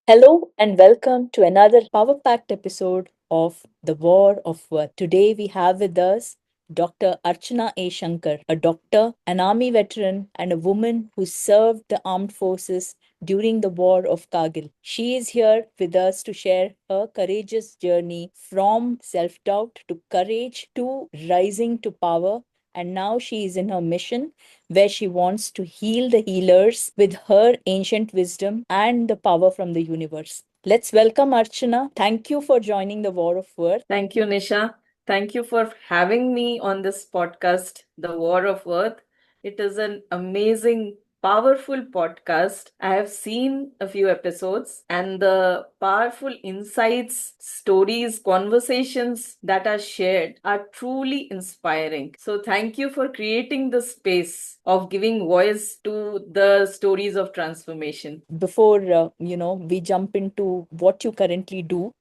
Hello and welcome to another power packed episode of The War of Worth. Today we have with us Dr. Archana A. Shankar, a doctor, an army veteran, and a woman who served the armed forces during the War of Kargil. She is here with us to share her courageous journey from self doubt to courage to rising to power. And now she is in her mission where she wants to heal the healers with her ancient wisdom and the power from the universe. Let's welcome Archana. Thank you for joining the War of Worth. Thank you, Nisha. Thank you for having me on this podcast, The War of Earth. It is an amazing, powerful podcast. I have seen a few episodes, and the powerful insights, stories, conversations that are shared are truly inspiring. So, thank you for creating the space of giving voice to the stories of transformation. Before we jump into what you currently do,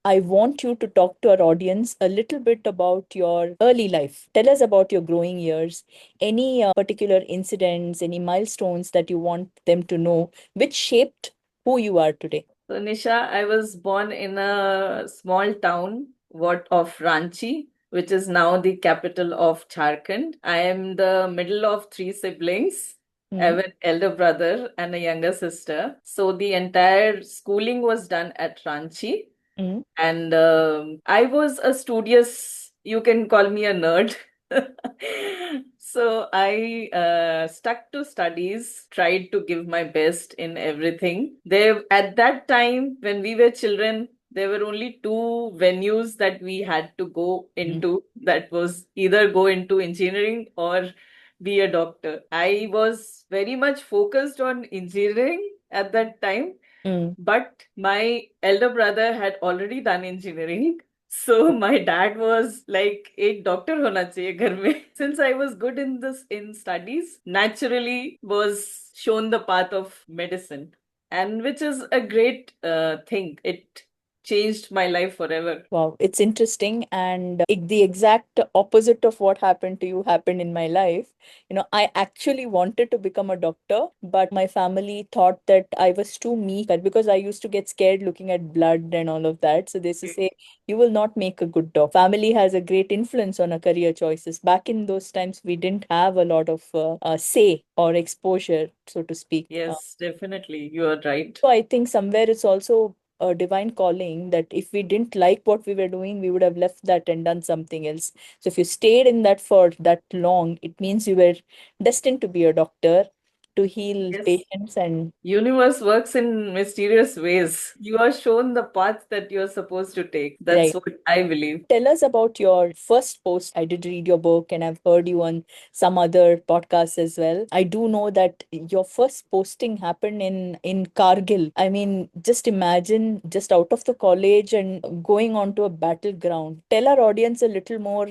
I want you to talk to our audience a little bit about your early life. Tell us about your growing years, any particular incidents, any milestones that you want them to know, which shaped who you are today. So, Nisha, I was born in a small town what of Ranchi, which is now the capital of Jharkhand. I am the middle of three siblings. I Mm, have an elder brother and a younger sister. So the entire schooling was done at Ranchi. mm, And I was a studious, you can call me a nerd. So I stuck to studies, tried to give my best in everything. There, at that time, when we were children, there were only two venues that we had to go mm, into. That was either go into engineering or be a doctor. I was very much focused on engineering at that time, mm. but my elder brother had already done engineering. So my dad was like, एक doctor होना चाहिए घर में. Since I was good in this in studies, naturally was shown the path of medicine, and which is a great thing. It changed my life forever. Wow, it's interesting. And the exact opposite of what happened to you happened in my life. I actually wanted to become a doctor, but my family thought that I was too meek because I used to get scared looking at blood and all of that. So they used to say, you will not make a good doctor. Family has a great influence on our career choices. Back in those times, we didn't have a lot of say or exposure, so to speak. Yes, definitely. You are right. So I think somewhere it's also a divine calling that if we didn't like what we were doing, we would have left that and done something else. So if you stayed in that for that long, it means you were destined to be a doctor to heal Yes. patients and Universe works in mysterious ways. You are shown the path that you're supposed to take. That's right. what I believe. Tell us about your first post. I did read your book and I've heard you on some other podcasts as well. I do know that your first posting happened in Kargil. I mean, just imagine just out of the college and going onto a battleground. Tell our audience a little more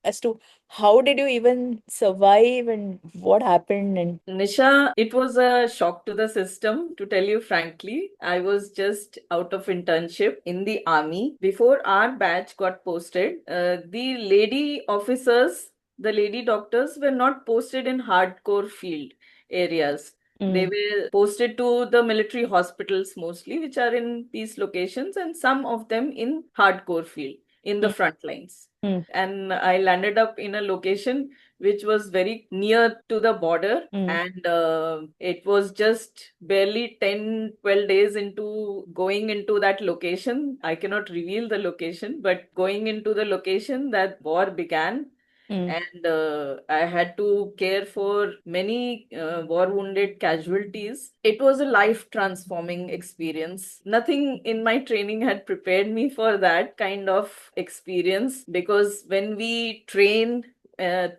as to how did you even survive and what happened and Nisha, it was a shock to the system, to tell you frankly. I was just out of internship in the army. Before our batch got posted, the lady officers, the lady doctors were not posted in hardcore field areas. They mm, were posted to the military hospitals mostly, which are in these locations, and some of them in hardcore field, in the mm, front lines. mm, And I landed up in a location which was very near to the border, mm, and it was just barely 10-12 days into going into that location. I cannot reveal the location, but going into the location that war began, mm. and I had to care for many war wounded casualties. It was a life transforming experience. Nothing in my training had prepared me for that kind of experience, because when we train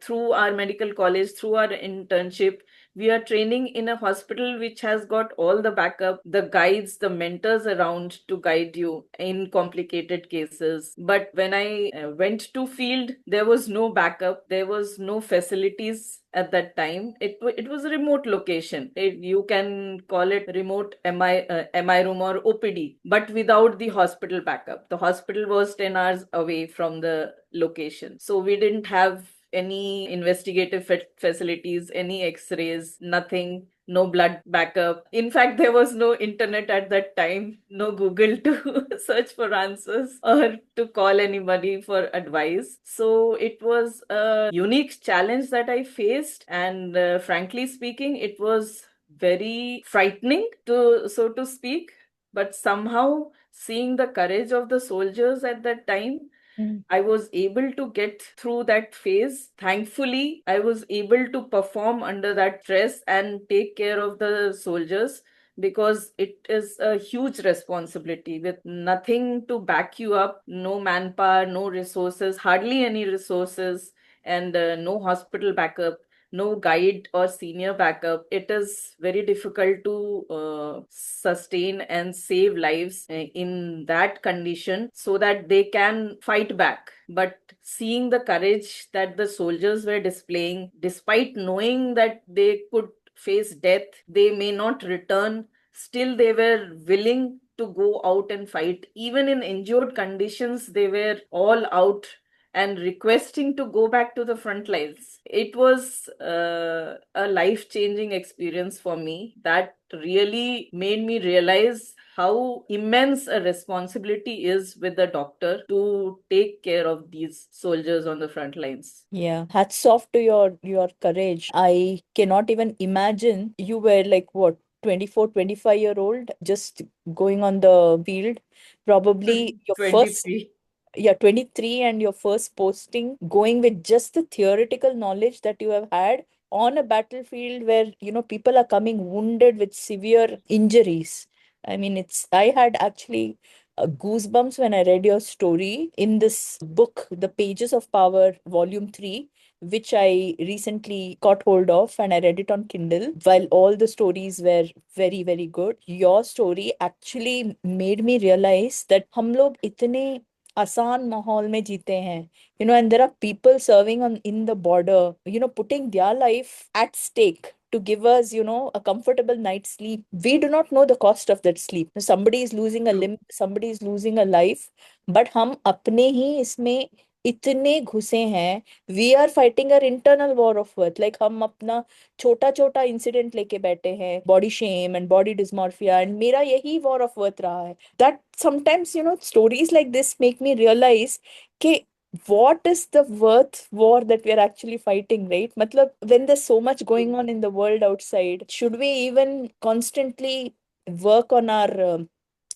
through our medical college, through our internship, we are training in a hospital which has got all the backup, the guides, the mentors around to guide you in complicated cases. But when I went to field, there was no backup, there was no facilities at that time. It was a remote location. You can call it remote MI room or OPD, but without the hospital backup. The hospital was 10 hours away from the location. So we didn't have any investigative facilities, any x-rays, nothing. No blood backup. In fact, there was no internet at that time, no Google to search for answers or to call anybody for advice. So it was a unique challenge that I faced, and frankly speaking, it was very frightening, to so to speak. But somehow, seeing the courage of the soldiers at that time, Mm. I was able to get through that phase. Thankfully, I was able to perform under that stress and take care of the soldiers, because it is a huge responsibility with nothing to back you up, no manpower, no resources, hardly any resources, and no hospital backup, no guide or senior backup. It is very difficult to sustain and save lives in that condition so that they can fight back. But seeing the courage that the soldiers were displaying, despite knowing that they could face death, they may not return, still they were willing to go out and fight. Even in injured conditions, they were all out and requesting to go back to the front lines. It was a life changing experience for me that really made me realize how immense a responsibility is with the doctor to take care of these soldiers on the front lines. Yeah, hats off to your courage. I cannot even imagine you were like what, 24, 25-year old just going on the field. Probably your first, 23. yeah, 23, and your first posting, going with just the theoretical knowledge that you have had on a battlefield where, people are coming wounded with severe injuries. I mean, I had actually goosebumps when I read your story in this book, The Pages of Power, Volume 3, which I recently caught hold of and I read it on Kindle. While all the stories were very, very good, your story actually made me realize that हम लोग इतने आसान माहौल में जीते हैं, and there are people serving on in the border, putting their life at stake to give us, a comfortable night's sleep. We do not know the cost of that sleep. Somebody is losing a True. limb, somebody is losing a life, but हम अपने ही इसमें इतने घुसे हैं. We are fighting our internal war of worth. Like हम अपना छोटा छोटा इंसिडेंट लेके बैठे हैं, body shame and body dysmorphia, and मेरा यही वॉर ऑफ वर्थ रहा है. That sometimes, stories like this make me realize कि what is the worth war that we are actually fighting, right? Matlab, when there's so much going on in the world outside, should we even constantly work on our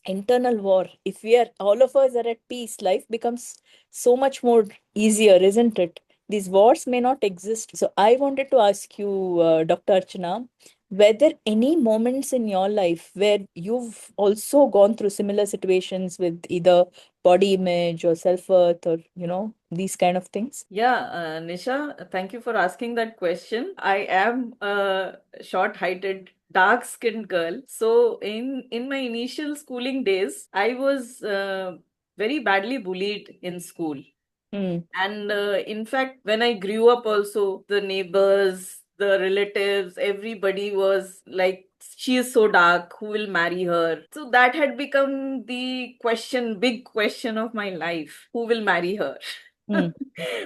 internal war? If we are, all of us are at peace, life becomes so much more easier, isn't it? These wars may not exist. So I wanted to ask you, Dr. Archana, were there any moments in your life where you've also gone through similar situations with either body image or self-worth, or these kind of things? Yeah, Nisha, thank you for asking that question. I am a short-heighted, dark-skinned girl. So in my initial schooling days, I was very badly bullied in school. Hmm. And in fact, when I grew up, also the neighbors, the relatives, everybody was like, she is so dark, who will marry her? So that had become the question, big question of my life: who will marry her? Hmm.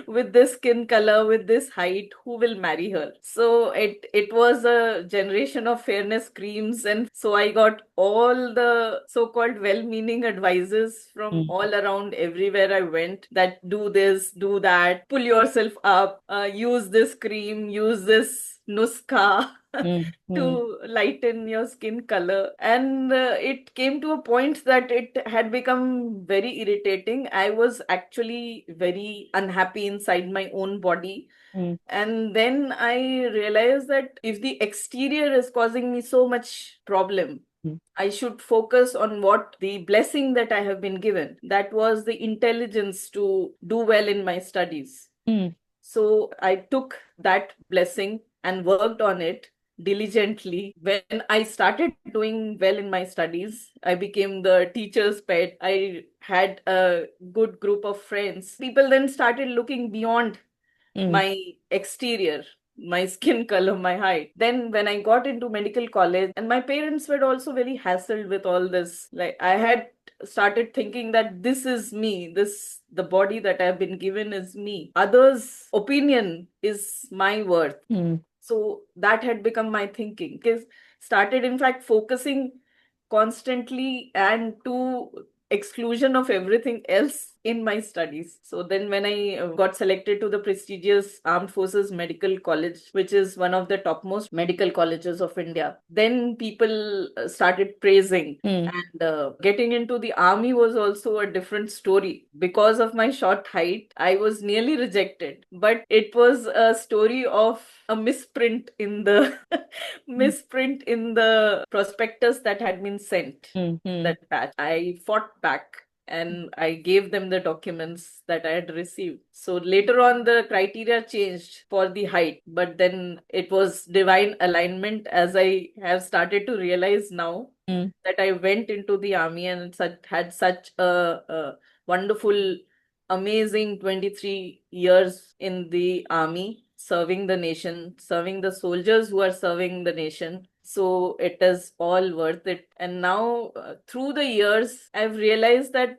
With this skin color, with this height, who will marry her? So it was a generation of fairness creams, and so I got all the so-called well-meaning advices from Hmm. all around everywhere I went, that do this, do that, pull yourself up, use this cream, use this nuska. Hmm. Hmm. To lighten your skin color. And it came to a point that it had become very irritating. I was actually very unhappy inside my own body. Hmm. And then I realized that if the exterior is causing me so much problem, Hmm. I should focus on what the blessing that I have been given. That was the intelligence to do well in my studies. Hmm. So I took that blessing and worked on it diligently. When I started doing well in my studies, I became the teacher's pet. I had a good group of friends. People then started looking beyond Hmm. my exterior. my skin color, my height. Then when I got into medical college, and my parents were also very hassled with all this. Like I had started thinking that this is me, this the body that I've been given is me. Others' opinion is my worth. Hmm. So that had become my thinking. Because started in fact focusing constantly and to exclusion of everything else in my studies. So then when I got selected to the prestigious Armed Forces Medical College, which is one of the topmost medical colleges of India, then people started praising. Hmm. And getting into the army was also a different story. Because of my short height, I was nearly rejected. But it was a story of a misprint in the misprint in the prospectus that had been sent. Hmm. Hmm. That batch. I fought back and I gave them the documents that I had received. So later on, the criteria changed for the height, but then it was divine alignment, as I have started to realize now, Hmm. that I went into the army and had such a wonderful, amazing 23 years in the army, serving the nation, serving the soldiers who are serving the nation. So it is all worth it. And now, through the years, I've realized that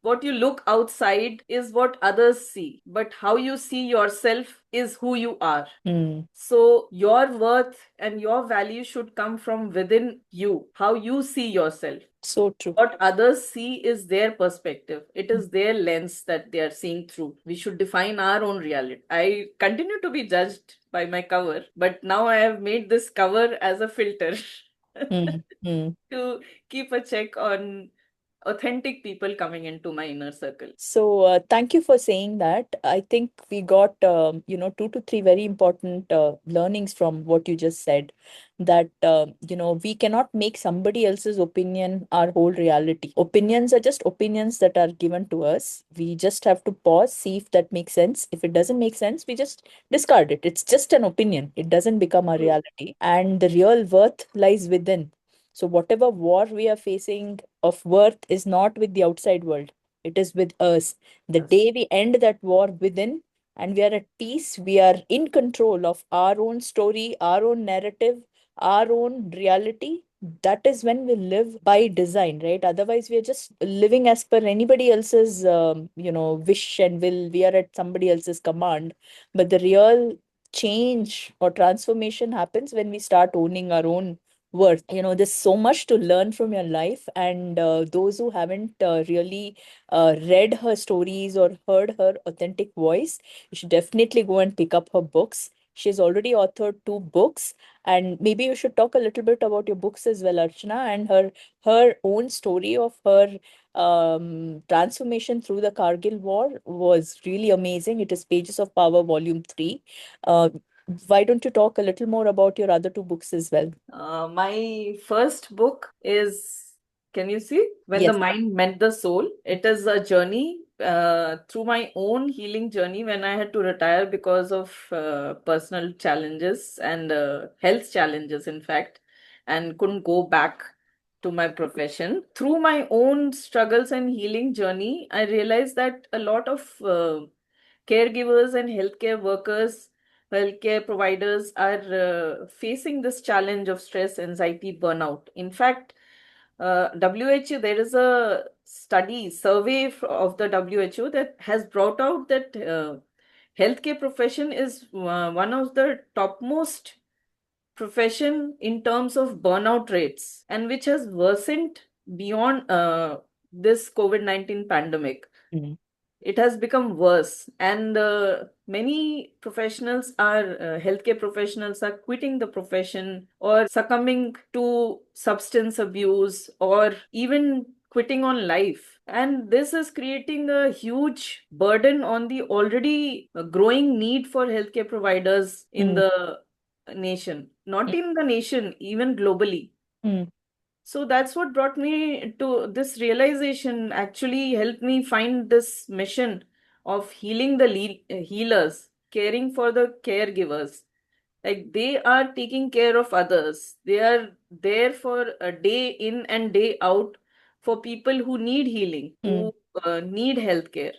what you look outside is what others see, but how you see yourself is who you are. Hmm. So your worth and your value should come from within you, how you see yourself. So true. What others see is their perspective. It is their lens that they are seeing through. We should define our own reality. I continue to be judged by my cover, but now I have made this cover as a filter Hmm. Hmm. to keep a check on authentic people coming into my inner circle. So, thank you for saying that. I think we got, two to three very important learnings from what you just said. That, we cannot make somebody else's opinion our whole reality. Opinions are just opinions that are given to us. We just have to pause, see if that makes sense. If it doesn't make sense, we just discard it. It's just an opinion, it doesn't become a True. reality. And the real worth lies within. So, whatever war we are facing of worth is not with the outside world, it is with us. The Yes. day we end that war within and we are at peace, we are in control of our own story, our own narrative, our own reality. That is when we live by design, right? Otherwise, we are just living as per anybody else's, wish and will. We are at somebody else's command. But the real change or transformation happens when we start owning our own worth. There's so much to learn from your life, and those who haven't really read her stories or heard her authentic voice, you should definitely go and pick up her books. She's already authored two books, and maybe you should talk a little bit about your books as well, Archana, and her own story of her transformation through the Kargil War was really amazing. It is Pages of Power, Volume 3. Uh, why don't you talk a little more about your other two books as well? My first book is, can you see? When the Yes. Mind Met the Soul. It is a journey through my own healing journey when I had to retire because of personal challenges and health challenges, in fact, and couldn't go back to my profession. Through my own struggles and healing journey, I realized that a lot of caregivers and healthcare workers, healthcare providers are facing this challenge of stress, anxiety, burnout. In fact, WHO, there is a study, survey of the WHO that has brought out that healthcare profession is one of the topmost profession in terms of burnout rates, and which has worsened beyond this COVID-19 pandemic. Mm. It has become worse, and many professionals are healthcare professionals are quitting the profession or succumbing to substance abuse or even quitting on life. And this is creating a huge burden on the already growing need for healthcare providers in Mm. the nation, not in the nation, even globally. Mm. So that's what brought me to this realization, actually helped me find this mission of healing the healers, caring for the caregivers. Like they are taking care of others. They are there for a day in and day out for people who need healing, Mm. who need healthcare.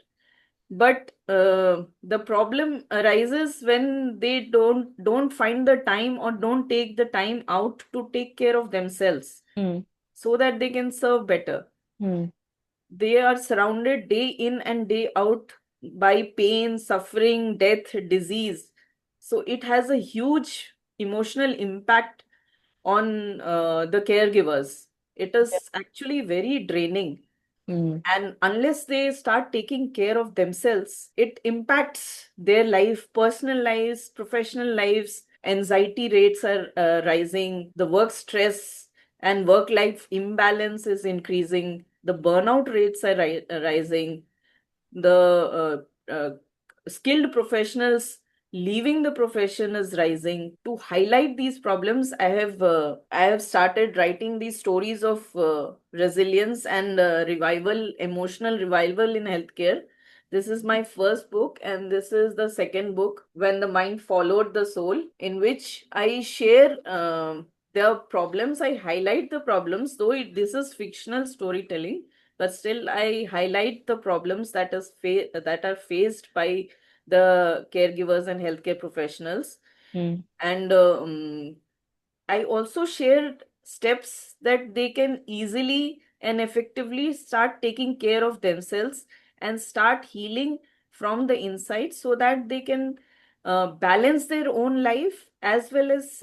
But the problem arises when they don't find the time or don't take the time out to take care of themselves Mm, so that they can serve better. mm, They are surrounded day in and day out by pain, suffering, death, disease. So it has a huge emotional impact on the caregivers. It yeah, is actually very draining. mm, And unless they start taking care of themselves, it impacts their life, personal lives, professional lives. Anxiety rates are rising, the work stress and work life imbalance is increasing, the burnout rates are rising, the skilled professionals leaving the profession is rising. To highlight these problems, I have started writing these stories of resilience and revival, emotional revival in healthcare. This is my first book, and this is the second book, When the Mind Followed the Soul, in which I share the problems. I highlight the problems, though this is fictional storytelling, but still I highlight the problems that are faced by the caregivers and healthcare professionals. mm, And I also shared steps that they can easily and effectively start taking care of themselves and start healing from the inside so that they can balance their own life as well as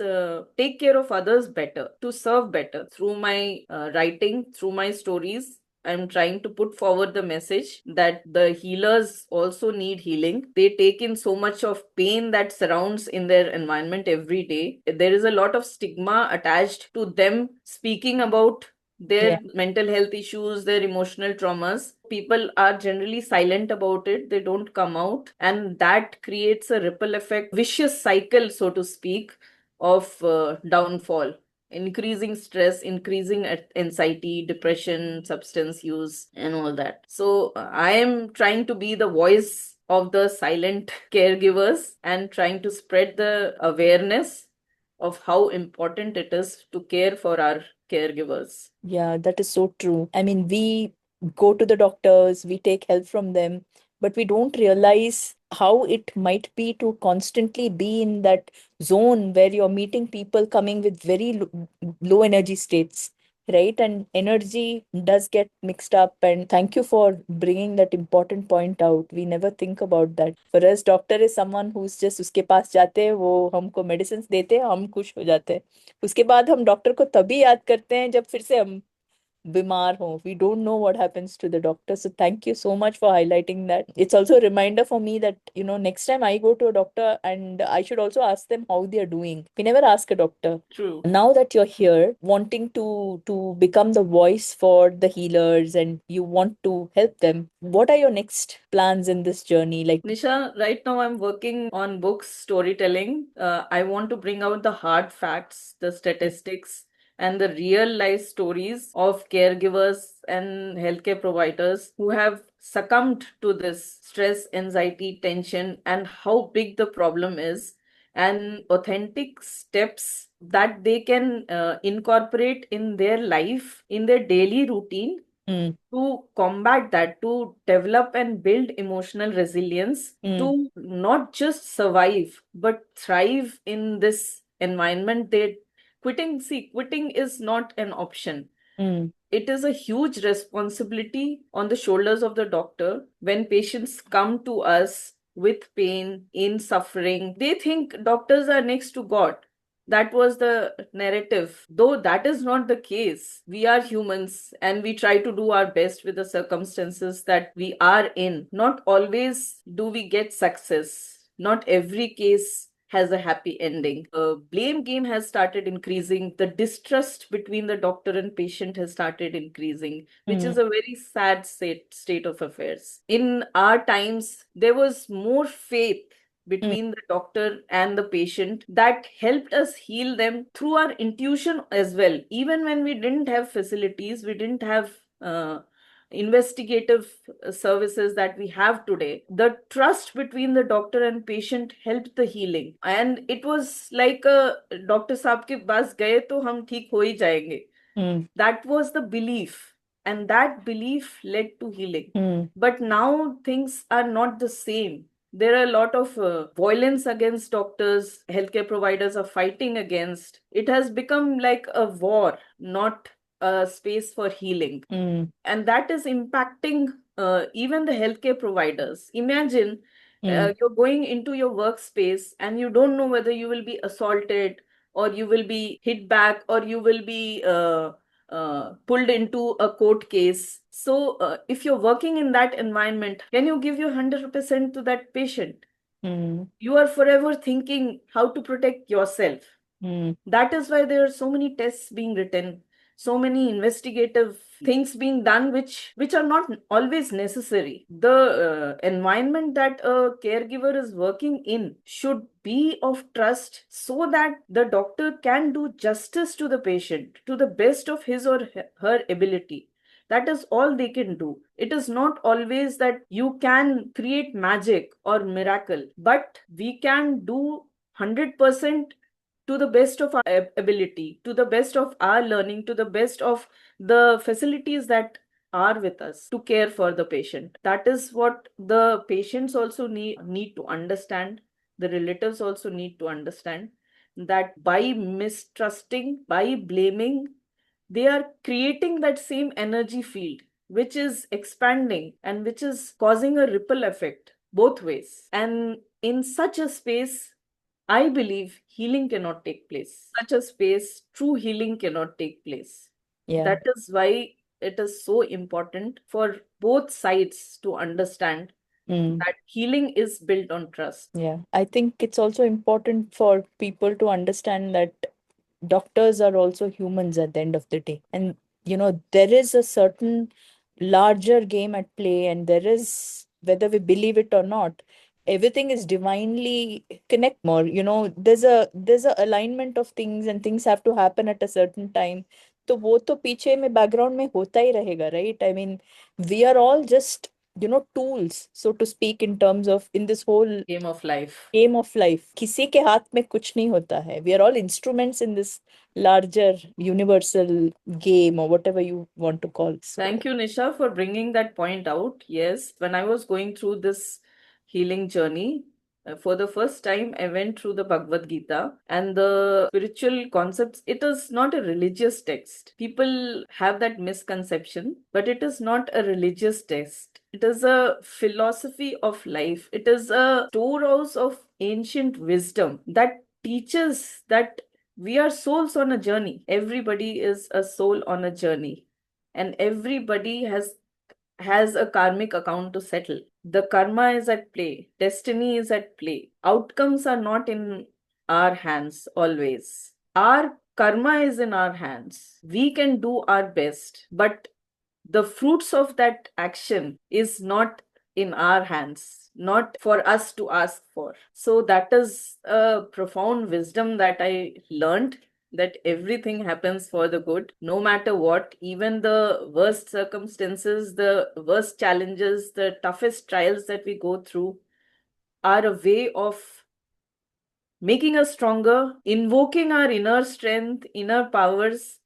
take care of others better, to serve better. Through my writing, through my stories, I'm trying to put forward the message that the healers also need healing. They take in so much of pain that surrounds in their environment every day. There is a lot of stigma attached to them speaking about yeah, their mental health issues, their emotional traumas. People are generally silent about it. They don't come out. And that creates a ripple effect, vicious cycle, so to speak, of downfall, increasing stress, increasing anxiety, depression, substance use, and all that. So I am trying to be the voice of the silent caregivers and trying to spread the awareness of how important it is to care for our caregivers. yeah, that is so true. I mean, we go to the doctors, we take help from them, but we don't realize how it might be to constantly be in that zone where you're meeting people coming with very low energy states, right? And energy does get mixed up. And thank you for bringing that important point out. We never think about that. For us, doctor is someone who's just उसके पास जाते हैं, वो हमको medicine देते हैं, हम खुश हो जाते हैं. उसके बाद हम डॉक्टर को तभी याद करते हैं जब फिर से हम बीमार हो. We don't know what happens to the doctor. So thank you so much for highlighting that. It's also a reminder for me that, next time I go to a doctor, and I should also ask them how they are doing. We never ask a doctor. True. Now that you're here wanting to become the voice for the healers and you want to help them, what are your next plans in this journey? Like, Nisha, right now I'm working on books, storytelling. I want to bring out the hard facts, the statistics, and the real life stories of caregivers and healthcare providers who have succumbed to this stress, anxiety, tension, and how big the problem is, and authentic steps that they can incorporate in their life, in their daily routine, mm, to combat that, to develop and build emotional resilience, mm, to not just survive, but thrive in this environment. Quitting is not an option. mm, It is a huge responsibility on the shoulders of the doctor. When patients come to us with pain, in suffering, they think doctors are next to God. That was the narrative. Though that is not the case. We are humans and we try to do our best with the circumstances that we are in. Not always do we get success. Not every case has a happy ending. The blame game has started increasing. The distrust between the doctor and patient has started increasing, which mm, is a very sad state of affairs. In our times, there was more faith mm, between the doctor and the patient that helped us heal them through our intuition as well. Even when we didn't have facilities, we didn't have investigative services that we have today, the trust between the doctor and patient helped the healing. And it was like a doctor साहब के पास गए तो हम ठीक हो ही जाएंगे. mm, That was the belief. and that belief led to healing. Mm. But now things are not the same. There are a lot of violence against doctors, healthcare providers are fighting against. It has become like a war, not a space for healing. Mm. And that is impacting even the healthcare providers. Imagine Mm. you're going into your workspace and you don't know whether you will be assaulted or you will be hit back or you will be pulled into a court case. So, if you're working in that environment, can you give your 100% to that patient? Mm. You are forever thinking how to protect yourself. Mm. That is why there are so many tests being written, so many investigative things being done, which are not always necessary. The environment that a caregiver is working in should be of trust, so that the doctor can do justice to the patient to the best of his or her ability. That is all they can do. It is not always that you can create magic or miracle, but we can do 100% to the best of our ability, to the best of our learning, to the best of the facilities that are with us to care for the patient. That is what the patients also need to understand. The relatives also need to understand that by mistrusting, by blaming, they are creating that same energy field, which is expanding and which is causing a ripple effect both ways. And in such a space, I believe healing cannot take place. Such a space, true healing cannot take place. Yeah. That is why it is so important for both sides to understand Mm. that healing is built on trust. Yeah. I think it's also important for people to understand that doctors are also humans at the end of the day. And, there is a certain larger game at play, and there is, whether we believe it or not, everything is divinely connect more. There's a alignment of things, and things have to happen at a certain time. तो वो तो पीछे में background में होता ही रहेगा, right? I mean, we are all just, tools, so to speak, in terms of in this whole Game of life. Game of life. किसी के हाथ में कुछ नहीं होता है. We are all instruments in this larger universal game, or whatever you want to call. So Thank you, Nisha, for bringing that point out. Yes, when I was going through this healing journey, for the first time, I went through the Bhagavad Gita and the spiritual concepts. It is not a religious text. People have that misconception, but it is not a religious text. It is a philosophy of life. It is a storehouse of ancient wisdom that teaches that we are souls on a journey. Everybody is a soul on a journey, and everybody has a karmic account to settle. The karma is at play, destiny is at play. Outcomes are not in our hands always. Our karma is in our hands. We can do our best, but the fruits of that action is not in our hands, not for us to ask for. So that is a profound wisdom that I learned, that everything happens for the good, no matter what. Even the worst circumstances, the worst challenges, the toughest trials that we go through are a way of making us stronger, invoking our inner strength, inner powers,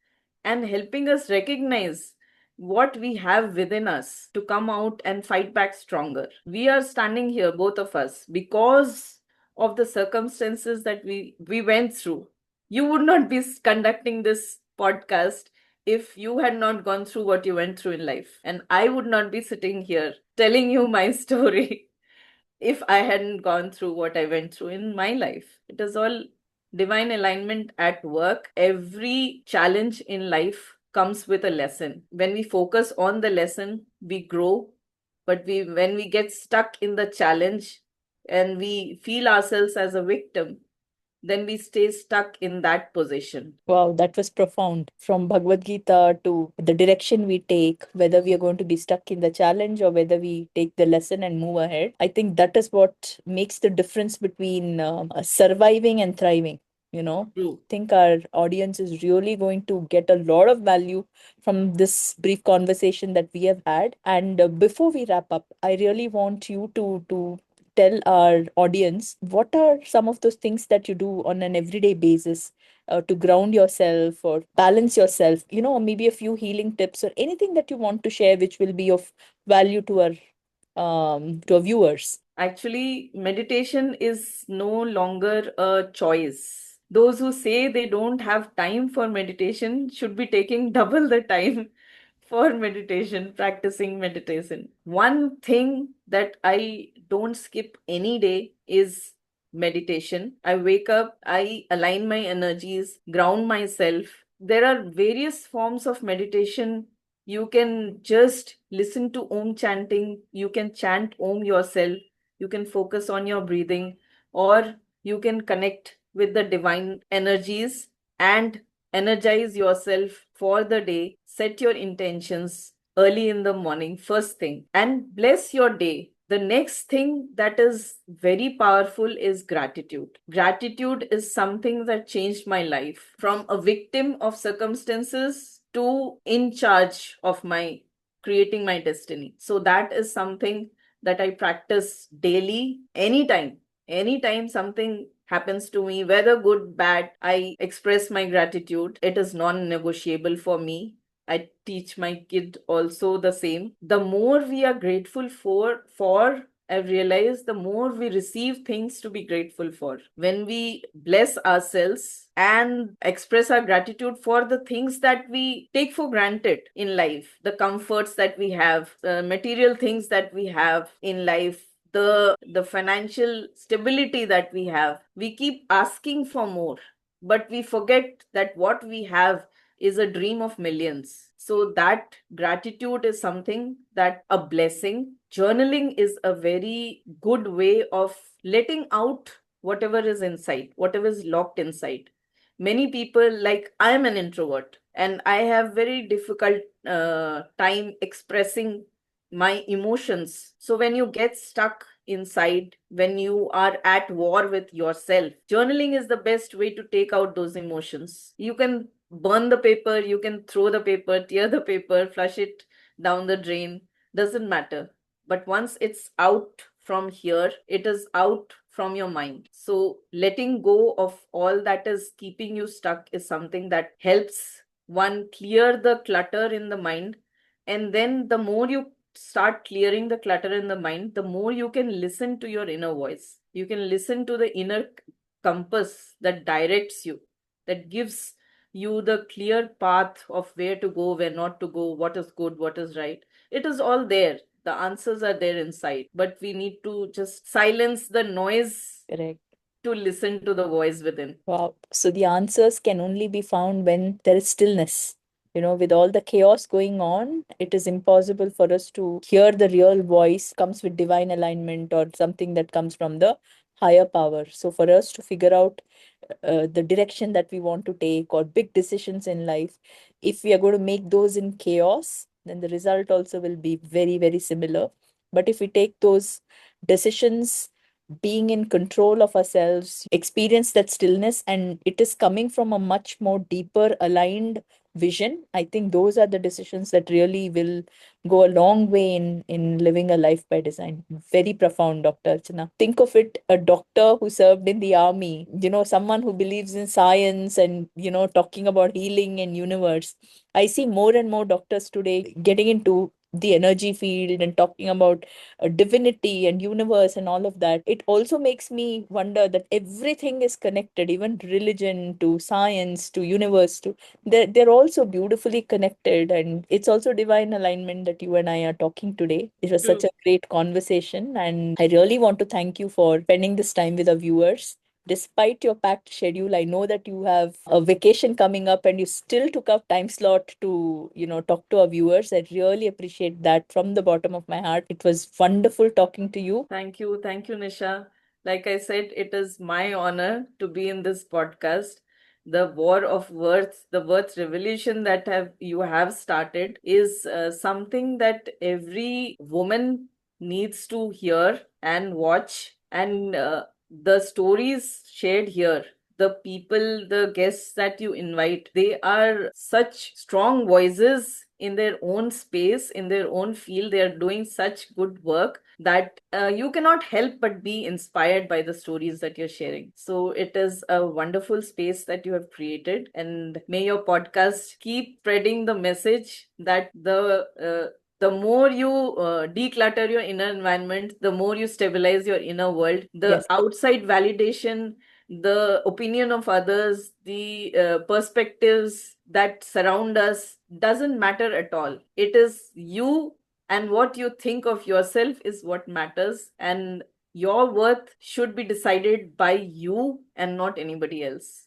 and helping us recognize what we have within us to come out and fight back stronger. We are standing here, both of us, because of the circumstances that we went through. You would not be conducting this podcast if you had not gone through what you went through in life. And I would not be sitting here telling you my story if I hadn't gone through what I went through in my life. It is all divine alignment at work. Every challenge in life comes with a lesson. When we focus on the lesson, we grow. But when we get stuck in the challenge and we feel ourselves as a victim, then we stay stuck in that position. wow, that was profound. From Bhagavad Gita to the direction we take, whether we are going to be stuck in the challenge or whether we take the lesson and move ahead. I think that is what makes the difference between surviving and thriving. True. Think our audience is really going to get a lot of value from this brief conversation that we have had. And before we wrap up, I really want you to tell our audience what are some of those things that you do on an everyday basis to ground yourself or balance yourself, or maybe a few healing tips or anything that you want to share which will be of value to our viewers. Actually, meditation is no longer a choice. Those who say they don't have time for meditation should be taking double the time for meditation, practicing meditation. One thing that I don't skip any day is meditation. I wake up, I align my energies, ground myself. There are various forms of meditation. You can just listen to Om chanting, you can chant Om yourself, you can focus on your breathing, or you can connect with the divine energies and energize yourself for the day. Set your intentions early in the morning, first thing, and bless your day. The next thing that is very powerful is gratitude. Gratitude is something that changed my life from a victim of circumstances to in charge of my creating my destiny. So that is something that I practice daily, anytime something happens to me, whether good, bad, I express my gratitude. It is non negotiable for me. I teach my kid also the same. The more we are grateful for I've realized the more we receive things to be grateful for. When we bless ourselves and express our gratitude for the things that we take for granted in life, the comforts that we have, material things that we have in life, the financial stability that we have, we keep asking for more, but we forget that what we have is a dream of millions. So that gratitude is something that a blessing. Journaling is a very good way of letting out whatever is inside, whatever is locked inside. Many people, like I am an introvert and I have very difficult time expressing my emotions. So when you get stuck inside, when you are at war with yourself, journaling is the best way to take out those emotions. You can burn the paper, you can throw the paper, tear the paper, flush it down the drain, doesn't matter. But once it's out from here, it is out from your mind. So letting go of all that is keeping you stuck is something that helps one clear the clutter in the mind. And then the more you start clearing the clutter in the mind, the more you can listen to your inner voice. You can listen to the inner compass that directs you, that gives you the clear path of where to go, where not to go, what is good, what is right. It is all there. The answers are there inside, but we need to just silence the noise Correct. to listen to the voice within. Wow. So the answers can only be found when there is stillness. With all the chaos going on, it is impossible for us to hear the real voice comes with divine alignment or something that comes from the higher power. So for us to figure out the direction that we want to take or big decisions in life, if we are going to make those in chaos, then the result also will be very, very similar. But if we take those decisions being in control of ourselves, experience that stillness, and it is coming from a much more deeper aligned vision. I think those are the decisions that really will go a long way in living a life by design. Very profound, Dr. Archana. Think of it, a doctor who served in the army, someone who believes in science and, talking about healing and universe. I see more and more doctors today getting into the energy field and talking about divinity and universe and all of that. It also makes me wonder that everything is connected, even religion to science to universe to they're also beautifully connected, and it's also divine alignment that you and I are talking today. It was such True. a great conversation, and I really want to thank you for spending this time with our viewers. Despite your packed schedule, I know that you have a vacation coming up and you still took up time slot to, talk to our viewers. I really appreciate that from the bottom of my heart. It was wonderful talking to you. Thank you. Thank you, Nisha. Like I said, it is my honor to be in this podcast. The war of words, the words revolution that have you have started is something that every woman needs to hear and watch. And the stories shared here, the people, the guests that you invite, they are such strong voices in their own space, in their own field. They are doing such good work that you cannot help but be inspired by the stories that you're sharing. So it is a wonderful space that you have created, and may your podcast keep spreading the message that the more you declutter your inner environment, the more you stabilize your inner world. The Yes. outside validation, the opinion of others, the perspectives that surround us doesn't matter at all. It is you, and what you think of yourself is what matters. And your worth should be decided by you and not anybody else.